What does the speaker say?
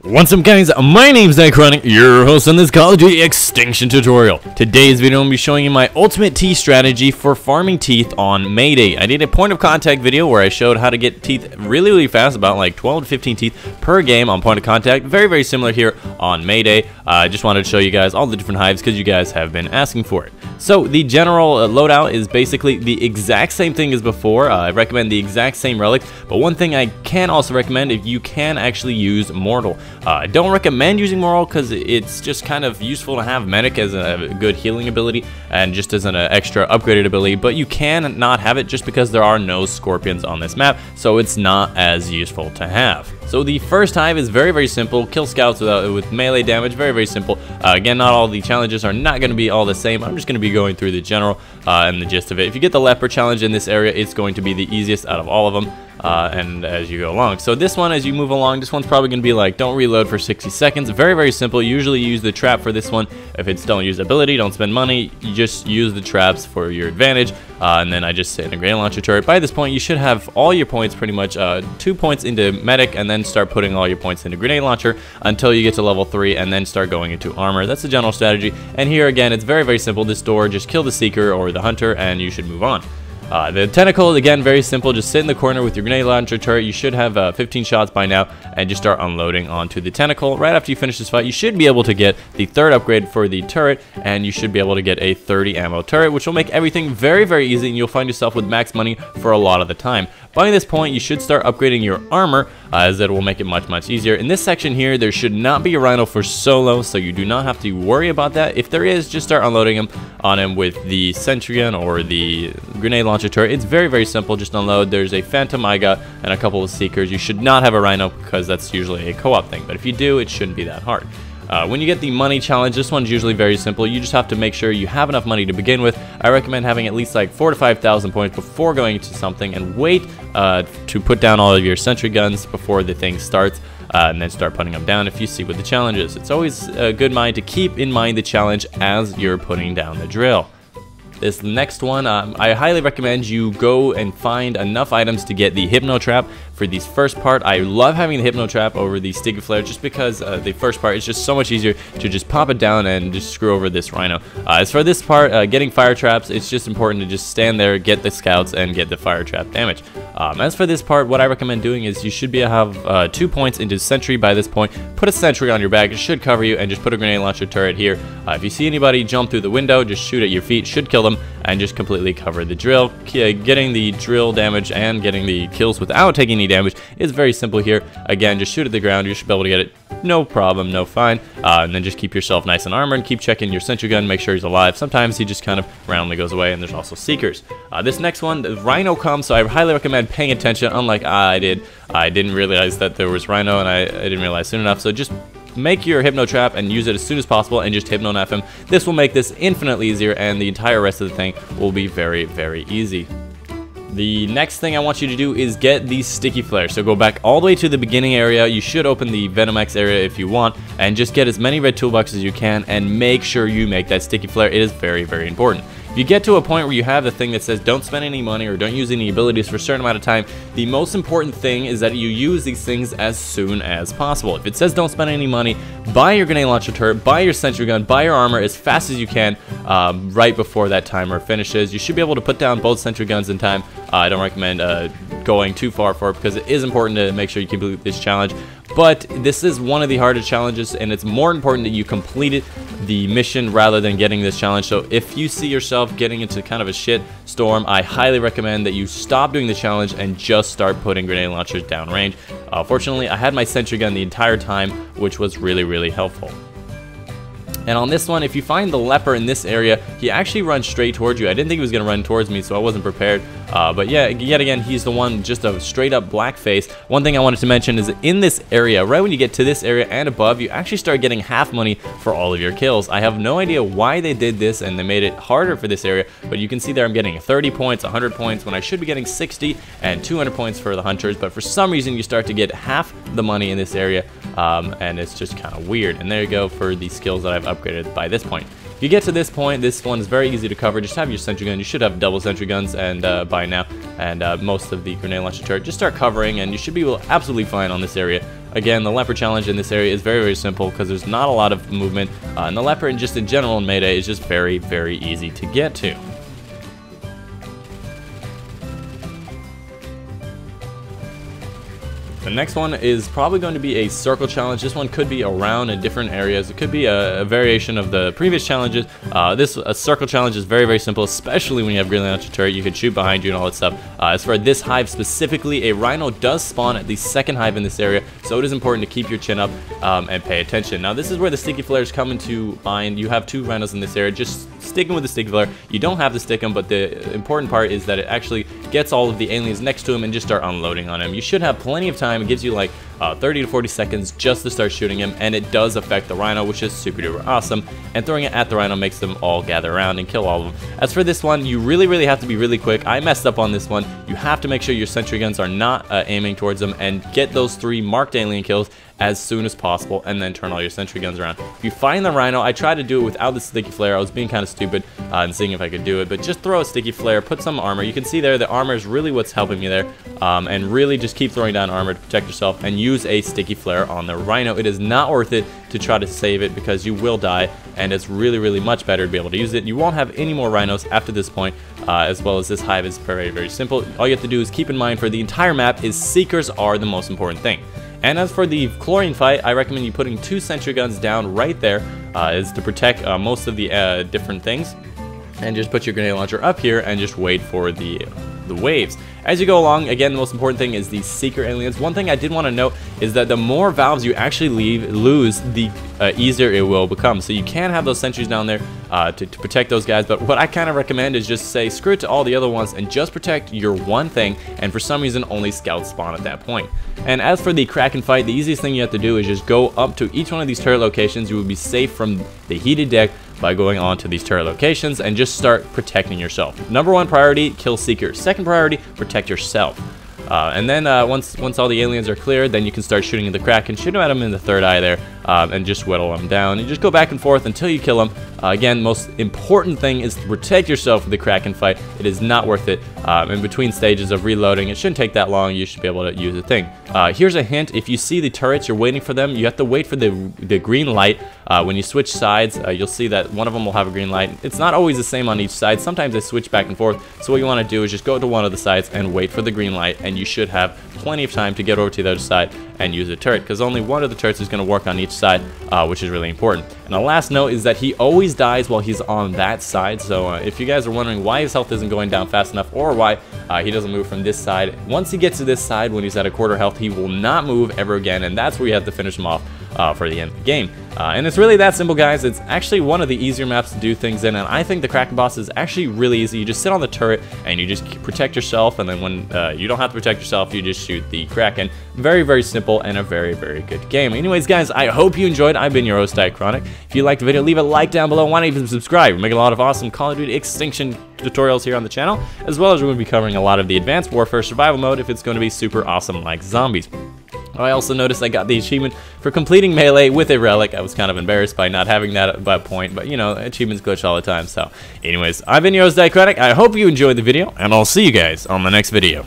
What's up guys, my name's Dychronic, your host on this COD Extinction tutorial. Today's video I'm going to be showing you my ultimate teeth strategy for farming teeth on Mayday. I did a point of contact video where I showed how to get teeth really fast, about like 12 to 15 teeth per game on point of contact. Very similar here on Mayday. I just wanted to show you guys all the different hives because you guys have been asking for it. So the general loadout is basically the exact same thing as before. I recommend the exact same relic, but one thing I can also recommend if you can actually use Mortal. I don't recommend using Mortal because it's just kind of useful to have Medic as a good healing ability and just as an extra upgraded ability, but you can not have it just because there are no scorpions on this map, so it's not as useful to have. So the first hive is very simple. Kill scouts with melee damage, very simple. Again, not all the challenges are not going to be all the same. I'm just going to be going through the general and the gist of it. If you get the leopard challenge in this area, it's going to be the easiest out of all of them. And as you go along. So this one, as you move along, this one's probably going to be like, don't reload for 60 seconds. Very simple. Usually use the trap for this one. If it's don't use ability, don't spend money, you just use the traps for your advantage. And then I just sit in a grenade launcher turret. By this point, you should have all your points pretty much, 2 points into medic, and then start putting all your points into grenade launcher until you get to level 3, and then start going into armor. That's the general strategy. And here again, it's very simple. This door, just kill the seeker or the hunter, and you should move on. The tentacle, again, very simple. Just sit in the corner with your grenade launcher turret. You should have 15 shots by now, and just start unloading onto the tentacle. Right after you finish this fight, you should be able to get the third upgrade for the turret, and you should be able to get a 30 ammo turret, which will make everything very easy, and you'll find yourself with max money for a lot of the time. By this point, you should start upgrading your armor, as it will make it much easier. In this section here, there should not be a rhino for solo, so you do not have to worry about that. If there is, just start unloading him on him with the sentry gun or the grenade launcher turret. It's very simple. Just unload. There's a phantom I got and a couple of seekers. You should not have a rhino because that's usually a co-op thing, but if you do, it shouldn't be that hard. When you get the money challenge, this one's usually very simple. You just have to make sure you have enough money to begin with. I recommend having at least like 4,000 to 5,000 points before going into something, and wait to put down all of your sentry guns before the thing starts, and then start putting them down if you see what the challenge is. It's always a good mind to keep in mind the challenge as you're putting down the drill. This next one, I highly recommend you go and find enough items to get the Hypno Trap for this first part. I love having the Hypno Trap over the Sticky Flare just because the first part is just so much easier to just pop it down and just screw over this rhino. As for this part, getting fire traps, it's just important to just stand there, get the scouts, and get the fire trap damage. As for this part, what I recommend doing is you should be have 2 points into sentry by this point. Put a sentry on your back, it should cover you, and just put a grenade launcher turret here. If you see anybody jump through the window, just shoot at your feet, should kill them, and just completely cover the drill. Getting the drill damage and getting the kills without taking any damage is very simple here. Again, just shoot at the ground, you should be able to get it, no problem, no fine. And then just keep yourself nice and armored, and keep checking your sentry gun, make sure he's alive. Sometimes he just kind of randomly goes away, and there's also seekers. This next one, the rhino comes, so I highly recommend paying attention, unlike I didn't realize that there was rhino, and I didn't realize soon enough, so just make your Hypno Trap and use it as soon as possible, and just Hypno Nap him. This will make this infinitely easier, and the entire rest of the thing will be very easy. The next thing I want you to do is get the Sticky Flare. So go back all the way to the beginning area. You should open the Venom X area if you want, and just get as many red toolboxes as you can, and make sure you make that Sticky Flare. It is very important. If you get to a point where you have the thing that says don't spend any money or don't use any abilities for a certain amount of time, the most important thing is that you use these things as soon as possible. If it says don't spend any money, buy your grenade launcher turret, buy your sentry gun, buy your armor as fast as you can right before that timer finishes. You should be able to put down both sentry guns in time. I don't recommend going too far for it because it is important to make sure you complete this challenge. But this is one of the hardest challenges, and it's more important that you complete the mission rather than getting this challenge. So if you see yourself getting into kind of a shit storm, I highly recommend that you stop doing the challenge and just start putting grenade launchers downrange. Fortunately, I had my sentry gun the entire time, which was really helpful. And on this one, if you find the leper in this area, he actually runs straight towards you. I didn't think he was going to run towards me, so I wasn't prepared. But yeah, yet again, he's the one, just a straight up black face. One thing I wanted to mention is that in this area, right when you get to this area and above, you actually start getting half money for all of your kills. I have no idea why they did this, and they made it harder for this area, but you can see there I'm getting 30 points, 100 points, when I should be getting 60 and 200 points for the hunters. But for some reason, you start to get half the money in this area, and it's just kind of weird. And there you go for the skills that I've upgraded by this point. If you get to this point, this one is very easy to cover. Just have your sentry gun. You should have double sentry guns and by now, and most of the grenade launcher turret. Just start covering, and you should be absolutely fine on this area. Again, the leopard challenge in this area is very, very simple because there's not a lot of movement, and the leopard just in general in Mayday is just very, very easy to get to. The next one is probably going to be a circle challenge. This one could be around in different areas. It could be a variation of the previous challenges. A circle challenge is very, very simple, especially when you have green light on your turret. You can shoot behind you and all that stuff. As for this hive specifically, a rhino does spawn at the second hive in this area, so it is important to keep your chin up and pay attention. Now, this is where the sticky flares come into mind. You have 2 rhinos in this area. Just sticking with the sticky flare. You don't have to stick them, but the important part is that it actually gets all of the aliens next to him and just start unloading on him. You should have plenty of time. It gives you like 30 to 40 seconds just to start shooting him, and it does affect the rhino, which is super duper awesome, and throwing it at the rhino makes them all gather around and kill all of them. As for this one, you really have to be really quick. I messed up on this one. You have to make sure your sentry guns are not aiming towards them, and get those 3 marked alien kills as soon as possible, and then turn all your sentry guns around. If you find the rhino, I tried to do it without the sticky flare. I was being kind of stupid and seeing if I could do it, but just throw a sticky flare, put some armor. You can see there the armor is really what's helping me there, and really just keep throwing down armor to protect yourself, and use a sticky flare on the rhino. It is not worth it to try to save it because you will die, and it's really much better to be able to use it. You won't have any more rhinos after this point, as well as this hive is very simple. All you have to do is keep in mind for the entire map is seekers are the most important thing. And as for the chlorine fight, I recommend you putting 2 sentry guns down right there, is to protect most of the different things. And just put your grenade launcher up here and just wait for the waves. As you go along, again, the most important thing is the seeker aliens. One thing I did want to note is that the more valves you actually lose, the easier it will become. So you can have those sentries down there to protect those guys, but what I kind of recommend is just say screw it to all the other ones and just protect your one thing, and for some reason only scouts spawn at that point. And as for the Kraken fight, the easiest thing you have to do is just go up to each one of these turret locations. You will be safe from the heated deck by going on to these turret locations and just start protecting yourself. Number 1 priority, kill seekers. Second priority, protect yourself. And then once all the aliens are cleared, then you can start shooting at the Kraken, shoot them at them in the third eye there, and just whittle them down. And just go back and forth until you kill them. Again, most important thing is to protect yourself with the Kraken fight. It is not worth it. In between stages of reloading, it shouldn't take that long. You should be able to use the thing. Here's a hint. If you see the turrets, you're waiting for them. You have to wait for the green light. When you switch sides, you'll see that one of them will have a green light. It's not always the same on each side. Sometimes they switch back and forth. So what you want to do is just go to one of the sides and wait for the green light, and you should have plenty of time to get over to the other side and use the turret, because only one of the turrets is going to work on each side, which is really important. And the last note is that he always dies while he's on that side. So if you guys are wondering why his health isn't going down fast enough, or why he doesn't move from this side, once he gets to this side when he's at a quarter health, he will not move ever again, and that's where you have to finish him off for the end of the game. And it's really that simple, guys. It's actually one of the easier maps to do things in, and I think the Kraken boss is actually really easy. You just sit on the turret and you just protect yourself, and then when you don't have to protect yourself, you just shoot the Kraken. Very simple and a very good game. Anyways, guys, I hope you enjoyed. I've been your host, Dychronic. If you liked the video, leave a like down below. Why not even subscribe? We're making a lot of awesome COD Extinction tutorials here on the channel, as well as we're going to be covering a lot of the Advanced Warfare Survival Mode if it's going to be super awesome like zombies. I also noticed I got the achievement for completing Melee with a relic. I was kind of embarrassed by not having that at that point, but you know, achievements glitch all the time. So anyways, I've been your host, Dychronic. I hope you enjoyed the video, and I'll see you guys on the next video.